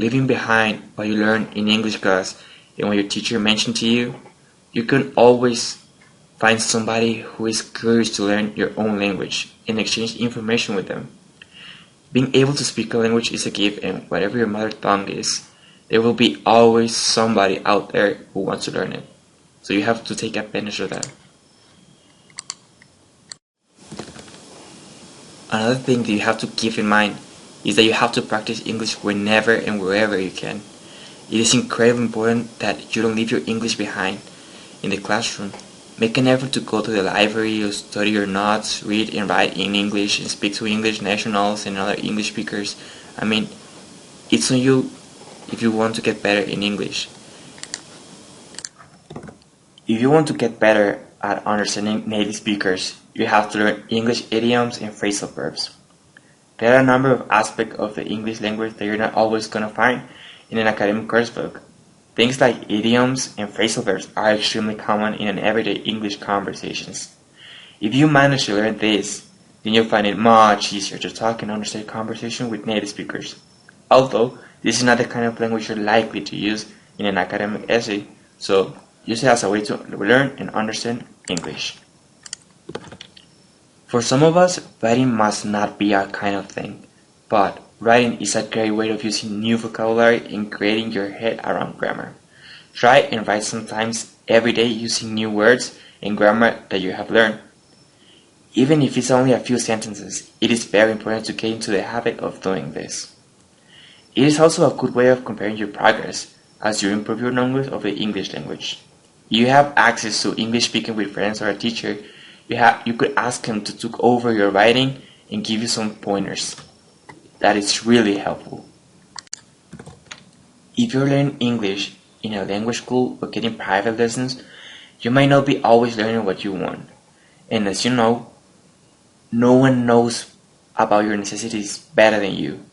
leaving behind what you learned in English class and what your teacher mentioned to you, you can always find somebody who is curious to learn your own language and exchange information with them. Being able to speak a language is a gift, and whatever your mother tongue is, there will be always somebody out there who wants to learn it. So you have to take advantage of that. Another thing that you have to keep in mind is that you have to practice English whenever and wherever you can. It is incredibly important that you don't leave your English behind in the classroom. Make an effort to go to the library or study your notes, read and write in English, and speak to English nationals and other English speakers. I mean, it's on you if you want to get better in English. If you want to get better at understanding native speakers, you have to learn English idioms and phrasal verbs. There are a number of aspects of the English language that you're not always going to find in an academic course book. Things like idioms and phrasal verbs are extremely common in an everyday English conversations. If you manage to learn this, then you'll find it much easier to talk and understand conversation with native speakers. Although, this is not the kind of language you're likely to use in an academic essay, so use it as a way to learn and understand English. For some of us, writing must not be our kind of thing, but writing is a great way of using new vocabulary and creating your head around grammar. Try and write sometimes every day using new words and grammar that you have learned. Even if it's only a few sentences, it is very important to get into the habit of doing this. It is also a good way of comparing your progress as you improve your knowledge of the English language. If you have access to English speaking with friends or a teacher, you could ask him to look over your writing and give you some pointers. That is really helpful. If you're learning English in a language school or getting private lessons, you might not be always learning what you want. And as you know, no one knows about your necessities better than you.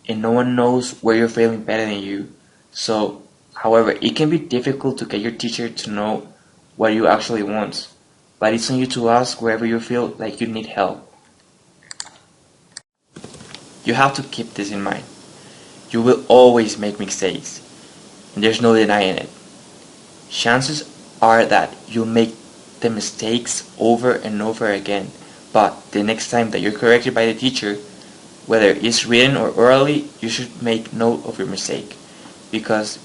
And no one knows where you're failing better than you. So, however, it can be difficult to get your teacher to know what you actually want. But it's on you to ask wherever you feel like you need help. You have to keep this in mind. You will always make mistakes, and there's no denying it. Chances are that you'll make the mistakes over and over again, but the next time that you're corrected by the teacher, whether it's written or orally, you should make note of your mistake, because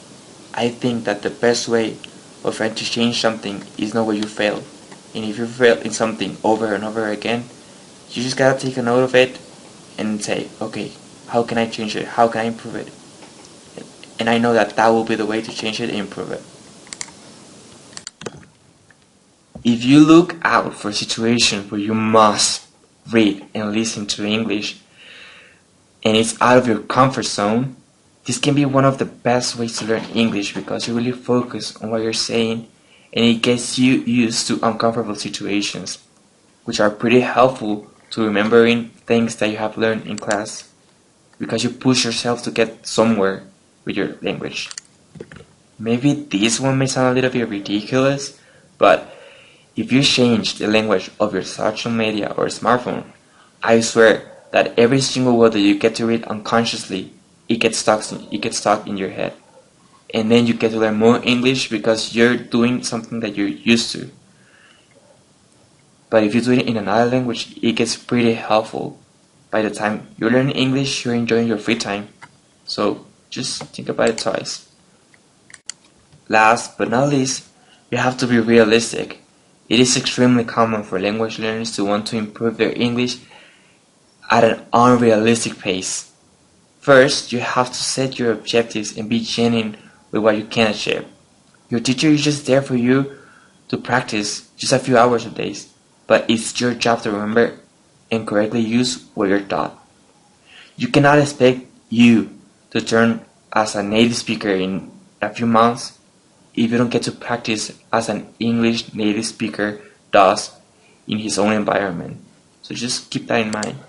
I think that the best way of trying to change something is know where you failed. And if you fail in something over and over again, you just gotta take a note of it and say, okay, how can I change it? How can I improve it? And I know that that will be the way to change it and improve it. If you look out for a situation where you must read and listen to English, and it's out of your comfort zone, this can be one of the best ways to learn English because you really focus on what you're saying and it gets you used to uncomfortable situations, which are pretty helpful to remembering things that you have learned in class because you push yourself to get somewhere with your language. Maybe this one may sound a little bit ridiculous, but if you change the language of your social media or smartphone, I swear that every single word that you get to read unconsciously, it gets stuck in your head. And then you get to learn more English because you're doing something that you're used to. But if you do it in another language, it gets pretty helpful. By the time you're learning English, you're enjoying your free time. So just think about it twice. Last but not least, you have to be realistic. It is extremely common for language learners to want to improve their English at an unrealistic pace. First, you have to set your objectives and be genuine with what you can achieve. Your teacher is just there for you to practice just a few hours a day, but it's your job to remember and correctly use what you're taught. You cannot expect you to turn as a native speaker in a few months if you don't get to practice as an English native speaker does in his own environment. So just keep that in mind.